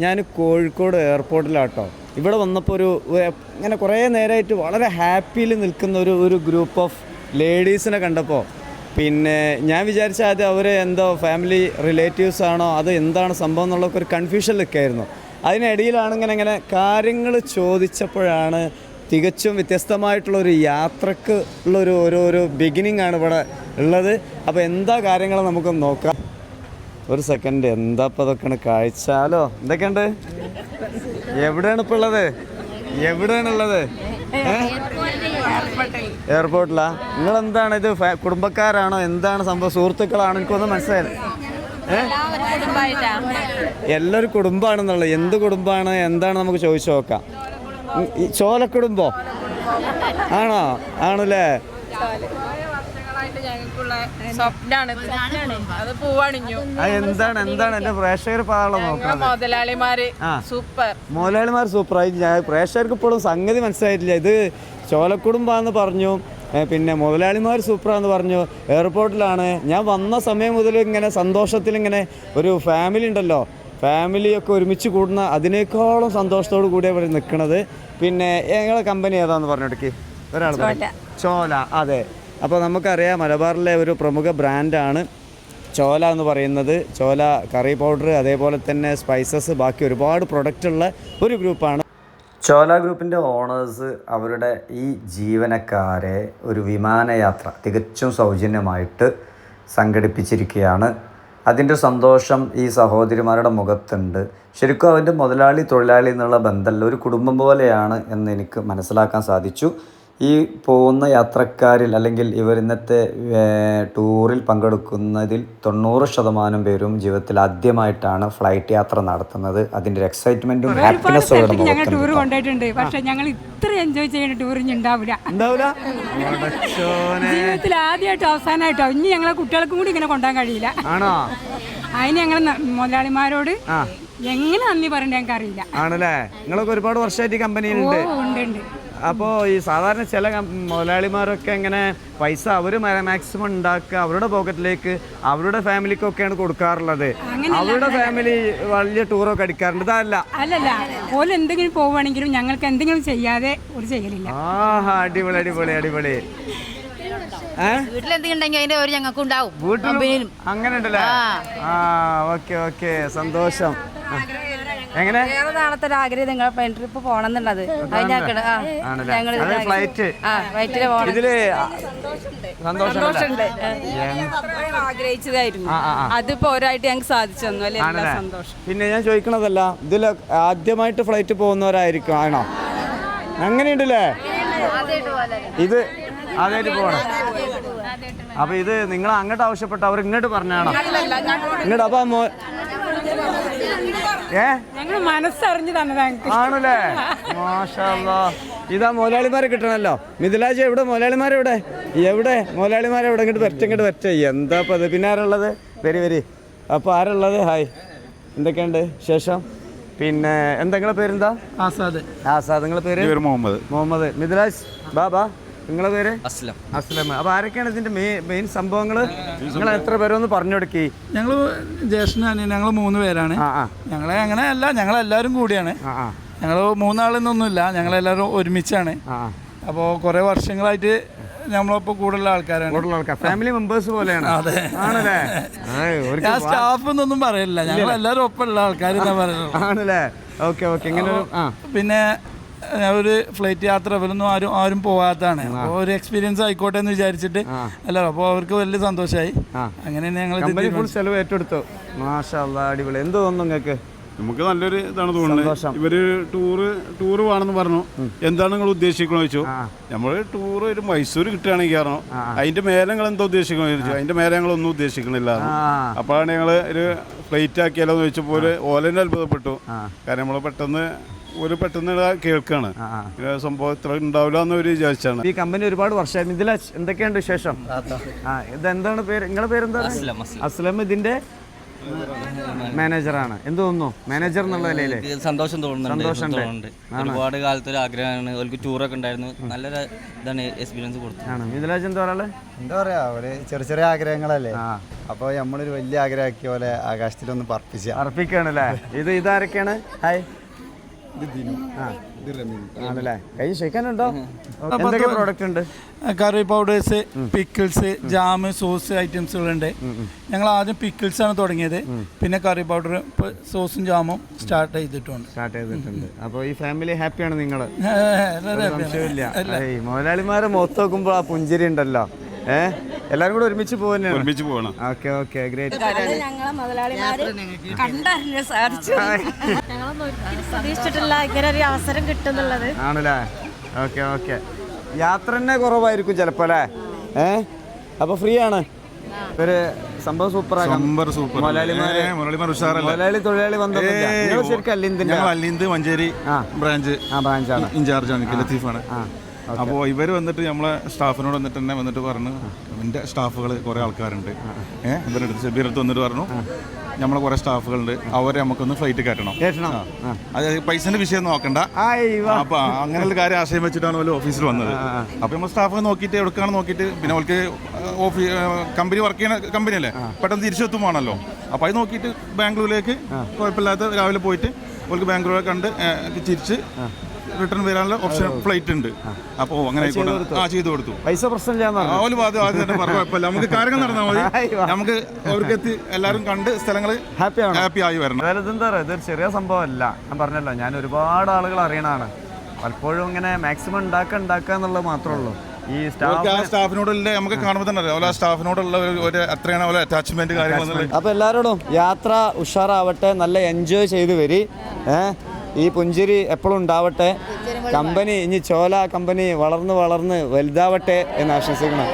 ഞാൻ കോഴിക്കോട് എയർപോർട്ടിലാട്ടോ. ഇവിടെ വന്നപ്പോൾ ഇങ്ങനെ കുറേ നേരമായിട്ട് വളരെ ഹാപ്പിയിൽ നിൽക്കുന്ന ഒരു ഗ്രൂപ്പ് ഓഫ് ലേഡീസിനെ കണ്ടപ്പോൾ പിന്നെ ഞാൻ വിചാരിച്ച ആദ്യം അവർ എന്തോ ഫാമിലി റിലേറ്റീവ്സ് ആണോ അത് എന്താണ് സംഭവം എന്നുള്ളതൊക്കെ ഒരു കൺഫ്യൂഷൻ നിൽക്കായിരുന്നു. അതിനിടയിലാണ് ഇങ്ങനെ കാര്യങ്ങൾ ചോദിച്ചപ്പോഴാണ് തികച്ചും വ്യത്യസ്തമായിട്ടുള്ളൊരു യാത്രക്ക് ഉള്ളൊരു ബിഗിനിങ് ആണ് ഇവിടെ ഉള്ളത്. അപ്പോൾ എന്താ കാര്യങ്ങൾ നമുക്കൊന്ന് നോക്കാം. ഒരു സെക്കൻഡ്, എന്താ ഇപ്പോൾ ഇതൊക്കെയാണ് കാഴ്ചാലോ? എന്തൊക്കെയുണ്ട്? എവിടെയാണ് ഇപ്പോൾ ഉള്ളത്? എവിടെയാണുള്ളത്? എയർപോർട്ടിലാ? നിങ്ങളെന്താണ് ഇത് കുടുംബക്കാരാണോ? എന്താണ് സംഭവം? സുഹൃത്തുക്കളാണോ? എനിക്കൊന്നും മനസ്സിലായില്ല. എല്ലാവരും കുടുംബമാണെന്നുള്ളത്. എന്ത് കുടുംബമാണ് എന്താണ് നമുക്ക് ചോദിച്ചു നോക്കാം. ചോലക്കുടുംബോ ആണോ? ആണല്ലേ? എന്താണ് എന്റെ പ്രേക്ഷകർ മുതലാളിമാർ സൂപ്പറായി. പ്രേക്ഷകർക്ക് ഇപ്പോഴും സംഗതി മനസ്സിലായിട്ടില്ല. ഇത് ചോലക്കുടുംബാന്ന് പറഞ്ഞു, പിന്നെ മുതലാളിമാർ സൂപ്പറാന്ന് പറഞ്ഞു. എയർപോർട്ടിലാണ് ഞാൻ വന്ന സമയം മുതൽ ഇങ്ങനെ സന്തോഷത്തിലിങ്ങനെ ഒരു ഫാമിലി ഉണ്ടല്ലോ, ഫാമിലിയൊക്കെ ഒരുമിച്ച് കൂടുന്ന അതിനേക്കാളും സന്തോഷത്തോടു കൂടിയാണ് ഇവിടെ നിൽക്കുന്നത്. പിന്നെ ഞങ്ങളെ കമ്പനി ഏതാന്ന് പറഞ്ഞിടയ്ക്ക് ഒരാൾ ചോല. അതെ, അപ്പോൾ നമുക്കറിയാം മലബാറിലെ ഒരു പ്രമുഖ ബ്രാൻഡാണ് ചോല എന്ന് പറയുന്നത്. ചോല കറി പൗഡർ, അതേപോലെ തന്നെ സ്പൈസസ്, ബാക്കി ഒരുപാട് പ്രൊഡക്റ്റുള്ള ഒരു ഗ്രൂപ്പാണ്. ചോല ഗ്രൂപ്പിൻ്റെ ഓണേഴ്സ് അവരുടെ ഈ ജീവനക്കാരെ ഒരു വിമാനയാത്ര തികച്ചും സൗജന്യമായിട്ട് സംഘടിപ്പിച്ചിരിക്കുകയാണ്. അതിൻ്റെ സന്തോഷം ഈ സഹോദരിമാരുടെ മുഖത്തുണ്ട്. ശരിക്കും അവൻ്റെ മുതലാളി തൊഴിലാളി എന്നുള്ള ബന്ധമല്ല, ഒരു കുടുംബം പോലെയാണ് എന്ന് എനിക്ക് മനസ്സിലാക്കാൻ സാധിച്ചു. ഈ പോകുന്ന യാത്രക്കാരിൽ അല്ലെങ്കിൽ ഇവർ ഇന്നത്തെ ടൂറിൽ പങ്കെടുക്കുന്നതിൽ 90% പേരും ജീവിതത്തിൽ ആദ്യമായിട്ടാണ് ഫ്ലൈറ്റ് യാത്ര നടത്തുന്നത്. അതിൻ്റെ ഒരു എക്സൈറ്റ്മെന്റും ഹാപ്പിനെസ്സും ഞങ്ങൾ ടൂർ കൊണ്ടുപോയിട്ടുണ്ട്. പക്ഷെ ഞങ്ങൾ ഇത്ര എൻജോയ് ചെയ്യുന്ന ടൂറിന് ഉണ്ടാവില്ല. ജീവിതത്തിൽ ആദ്യമായിട്ടോ അവസാനമായിട്ടോ ഇനി ഞങ്ങളെ കുട്ടികൾക്കും കൂടി ഇങ്ങനെ കൊണ്ടുപോകാൻ കഴിയില്ല. അതിന് ഞങ്ങൾ മുതലാളിമാരോട് എങ്ങനെ നന്ദി പറയണ്ട ഞങ്ങൾക്ക് അറിയില്ല. ആണല്ലേ? നിങ്ങളൊക്കെ ഒരുപാട് വർഷമായിട്ട് കമ്പനിയിലുണ്ട്. ഉണ്ട്. അപ്പോൾ ഈ സാധാരണ ചില മുതലാളിമാരൊക്കെ ഇങ്ങനെ പൈസ അവർ മാക്സിമം ഉണ്ടാക്കുക അവരുടെ പോക്കറ്റിലേക്ക് അവരുടെ ഫാമിലിക്കൊക്കെയാണ് കൊടുക്കാറുള്ളത്. അവരുടെ ഫാമിലി വലിയ ടൂറൊക്കെ അടിക്കാറുണ്ട്. അല്ലല്ല, ഓല് എന്തെങ്കിലും പോവുകയാണെങ്കിലും ഞങ്ങൾക്ക് എന്തെങ്കിലും ചെയ്യാതെ ഒരു ചെയ്യലില്ല. അടിപൊളി അടിപൊളി അടിപൊളി. അങ്ങനെ ഉണ്ടല്ലേ? ഓക്കെ ഓക്കെ, സന്തോഷം. എങ്ങനെ നാളത്തെ ആഗ്രഹം നിങ്ങൾ പെൺ ട്രിപ്പ് പോണെന്നുള്ളത് ആഗ്രഹിച്ചതായിരുന്നു. അതിപ്പോ ഒരായിട്ട് ഞങ്ങൾക്ക് സാധിച്ചു തന്നു. അല്ലെ? സന്തോഷം. പിന്നെ ഞാൻ ചോദിക്കണതല്ല, ഇതിൽ ആദ്യമായിട്ട് ഫ്ലൈറ്റ് പോകുന്നവരായിരിക്കും ആണോ? അങ്ങനെയുണ്ടല്ലേ? ഇത് ആദ്യമായിട്ട് പോകണം. അപ്പൊ ഇത് നിങ്ങൾ അങ്ങോട്ട് ആവശ്യപ്പെട്ട അവർ ഇങ്ങോട്ട് പറഞ്ഞാണോ? ഇങ്ങോട്ട്. അപ്പൊ മനസ്സറിഞ്ഞു ആണല്ലേ? മാഷാഅല്ലാഹ്. ഇതാ മുതലാളിമാരെ കിട്ടണല്ലോ. മിഥിലാജ് എവിടെ? മുതലാളിമാരെവിടെ? മുതലാളിമാരെവിടെ? ഇങ്ങോട്ട് വരച്ച. എന്താ ഇപ്പം അത്? പിന്നെ ആരുള്ളത്? വരി. അപ്പോൾ ആരുള്ളത്? ഹായ്, എന്തൊക്കെയുണ്ട് ശേഷം? പിന്നെ നിങ്ങളെ പേരെന്താ? ആസാദ്. നിങ്ങളെ പേര്? മുഹമ്മദ്. മിഥിലാജ് ബാബാ, നിങ്ങളെ പേര്? അസ്ലം. അപ്പോൾ ആരൊക്കെയാണ് ഇതിന്റെ മെയിൻ സംഭവങ്ങൾ? നിങ്ങൾ എത്ര പേരൊന്ന് പറഞ്ഞു കൊടുക്കി. ഞങ്ങൾ ജ്യേഷ്ഠനാണ്. ഞങ്ങൾ 3 പേരാണ്. ഞങ്ങളെ അങ്ങനെയല്ല, ഞങ്ങളെല്ലാവരും കൂടിയാണ്. ഞങ്ങൾ 3 ആളെന്നൊന്നുമില്ല, ഞങ്ങളെല്ലാവരും ഒരുമിച്ചാണ്. അപ്പോൾ കുറേ വർഷങ്ങളായിട്ട് നമ്മളൊപ്പം കൂടുതലുള്ള ആൾക്കാരാണ്. ഫാമിലി മെമ്പേഴ്സ് പോലെയാണ്. അതെ, ആണല്ലേ? ഞാൻ സ്റ്റാഫ് എന്നൊന്നും പറയില്ല, ഞങ്ങൾ എല്ലാവരും ഒപ്പമുള്ള ആൾക്കാർ എന്നാ പറയുന്നത്. ആണല്ലേ? Okay okay. ഇങ്ങനെ പിന്നെ ഒരു ഫ്ലൈറ്റ് യാത്ര ഇവരൊന്നും ആരും പോകാത്തതാണ്. അപ്പോൾ ഒരു എക്സ്പീരിയൻസ് ആയിക്കോട്ടെ എന്ന് വിചാരിച്ചിട്ട് എല്ലാവരും, അപ്പോൾ അവർക്ക് വലിയ സന്തോഷമായി. അങ്ങനെ ഞങ്ങൾ ഫുൾ ചെലവ് ഏറ്റെടുത്തു. മാഷാഅല്ലാഹ്, അടിപൊളി. എന്ത് തോന്നുന്നു നിങ്ങൾക്ക്? നമുക്ക് നല്ലൊരു ഇതാണ് തോന്നുന്നത്. ഇവര് ടൂറ് വേണമെന്ന് പറഞ്ഞു. എന്താണ് നിങ്ങൾ ഉദ്ദേശിക്കണമെന്ന് ചോദിച്ചു. നമ്മൾ ടൂർ ഒരു മൈസൂർ കിട്ടുകയാണെങ്കിൽ കാരണം അതിന്റെ മേലെ നിങ്ങൾ എന്താ ഉദ്ദേശിക്കണമെന്ന് ചോദിച്ചു. അതിന്റെ മേലെ ഞങ്ങളൊന്നും ഉദ്ദേശിക്കണില്ല. അപ്പോഴാണ് ഞങ്ങൾ ഒരു ഫ്ലൈറ്റ് ആക്കിയാലോ എന്ന് ചോദിച്ചപ്പോൾ ഓലെന്നെ അത്ഭുതപ്പെട്ടു. കാരണം നമ്മൾ പെട്ടെന്ന് കേൾക്കാണ് സംഭവം ഇത്ര ഉണ്ടാവില്ല എന്ന് വിചാരിച്ചാണ്. ഈ കമ്പനി ഒരുപാട് വർഷമായി. ഇതിൽ എന്തൊക്കെയുണ്ട് വിശേഷം? ഇതെന്താണ് പേര്? നിങ്ങളുടെ പേരെന്താ? അസ്ലം. ഇതിന്റെ മാനേജറാണ്. എന്ത് തോന്നുന്നു മാനേജർ എന്നുള്ള നിലയിൽ? സന്തോഷം തോന്നുന്നുണ്ട്. സന്തോഷമുണ്ട്. ഒരുപാട് കാലത്തൊരു ആഗ്രഹമാണ്. അവർക്ക് ടൂറൊക്കെ ഉണ്ടായിരുന്നു. നല്ലൊരു ഇതാണ് എക്സ്പീരിയൻസ് കൊടുത്തത്. ആണ് മിഥുലാജ് എന്താ പറയാ? എന്താ പറയാ, ഒരു ചെറിയ ചെറിയ ആഗ്രഹങ്ങളല്ലേ. അപ്പോൾ നമ്മളൊരു വലിയ ആഗ്രഹമാക്കിയ പോലെ ആകാശത്തിലൊന്ന് അർപ്പിക്കാണല്ലേ. ഇതാരൊക്കെയാണ്? ഹായ് ആണല്ലേ. കൈ ഷെയ്ക്കാനുണ്ടോ? എന്തൊക്കെ പ്രോഡക്റ്റ് ഉണ്ട്? Curry powders, pickles, jam, sauce ഐറ്റംസുകളുണ്ട്. ഞങ്ങൾ ആദ്യം പിക്കിൾസ് ആണ് തുടങ്ങിയത്. പിന്നെ കറി പൗഡർ, സോസും ജാമും സ്റ്റാർട്ട് ചെയ്തിട്ടുണ്ട്. അപ്പോൾ ഈ ഫാമിലി ഹാപ്പിയാണ് നിങ്ങൾ? സംശയമില്ല. മുതലാളിമാരെ മുഖത്ത് നോക്കുമ്പോൾ ആ പുഞ്ചിരി ഉണ്ടല്ലോ. എല്ലാരും കൂടെ ഒരുമിച്ച് പോകണം. Okay okay great. ഞങ്ങളെ മുതലാളിമാര് കണ്ടറിഞ്ഞ് സാധിച്ചു. ഞങ്ങളൊന്നും പ്രതീക്ഷിച്ചിട്ടില്ല ഇങ്ങനെ ഒരു അവസരം കിട്ടുന്നുള്ളത്. ആണല്ലേ. Okay okay. യാത്ര തന്നെ കുറവായിരിക്കും ചിലപ്പോ അല്ലേ? അപ്പൊ ഫ്രീ ആണ്. ഒരു സംഭവം സൂപ്പറാകാം. മുതലാളി തൊഴിലാളി ബന്ധമില്ല. ശരിക്കും അല്ലിന്ത് മഞ്ചേരി ബ്രാഞ്ചാണ്. ഇൻചാർജാണ്, ലത്തീഫാണ്. അപ്പോൾ ഇവർ വന്നിട്ട് നമ്മളെ സ്റ്റാഫിനോട് വന്നിട്ട് തന്നെ വന്നിട്ട് പറഞ്ഞു, എൻ്റെ സ്റ്റാഫുകൾ കുറേ ആൾക്കാരുണ്ട്, ഇവരുടെ ഷബീറത്ത് വന്നിട്ട് പറഞ്ഞു നമ്മളെ കുറേ സ്റ്റാഫുകളുണ്ട്, അവരെ നമുക്കൊന്ന് ഫ്ലൈറ്റ് കയറ്റണം. അത് പൈസന്റെ വിഷയം നോക്കണ്ട. അപ്പോൾ അങ്ങനെയുള്ള കാര്യം ആശയം വെച്ചിട്ടാണ് ഓരോ ഓഫീസിൽ വന്നത്. അപ്പോൾ നമ്മൾ സ്റ്റാഫ് നോക്കിയിട്ട് എവിടെക്കാണ് നോക്കിയിട്ട് പിന്നെ അവർക്ക് കമ്പനി വർക്ക് ചെയ്യുന്ന കമ്പനിയല്ലേ, പെട്ടെന്ന് തിരിച്ചെത്തുമാണല്ലോ. അപ്പോൾ അത് നോക്കിയിട്ട് ബാംഗ്ലൂരിലേക്ക് കുഴപ്പമില്ലാത്ത രാവിലെ പോയിട്ട് അവർക്ക് ബാംഗ്ലൂരെ കണ്ട് തിരിച്ച് റിട്ടേൺ വരാനുള്ള ഓപ്ഷൻ ഫ്ലൈറ്റ് ഉണ്ട്. അപ്പോൾ അങ്ങനെ ചെയ്തു കൊടുത്തു. പൈസ പ്രശ്നം കുഴപ്പമില്ല, നമുക്ക് കാര്യങ്ങൾ നടന്നാൽ മതി. നമുക്ക് അവർക്ക് എത്തി എല്ലാവരും കണ്ട് സ്ഥലങ്ങൾ ഹാപ്പി ആയി വരണം. എന്താ പറയുക, ഇതൊരു ചെറിയ സംഭവമല്ല. ഞാൻ പറഞ്ഞല്ലോ, ഞാൻ ഒരുപാട് ആളുകൾ അറിയണതാണ്. പലപ്പോഴും ഇങ്ങനെ മാക്സിമം ഉണ്ടാക്കുക എന്നുള്ളത് മാത്രമേ ഉള്ളൂ. ഈ സ്റ്റാഫിനോടുള്ള നമുക്ക് കാണുമ്പോൾ തന്നെ അറിയാം സ്റ്റാഫിനോടുള്ള ഒരു അത്രയാണ് അറ്റാച്ച്മെന്റ് കാര്യങ്ങൾ. അപ്പോൾ എല്ലാവരോടും യാത്ര ഉഷാറാവട്ടെ, നല്ല എൻജോയ് ചെയ്ത് വരി. ഈ പുഞ്ചിരി എപ്പോഴും ഉണ്ടാവട്ടെ. കമ്പനി ഇനി ചോല കമ്പനി വളർന്ന് വലുതാവട്ടെ എന്ന് ആശംസിക്കണം.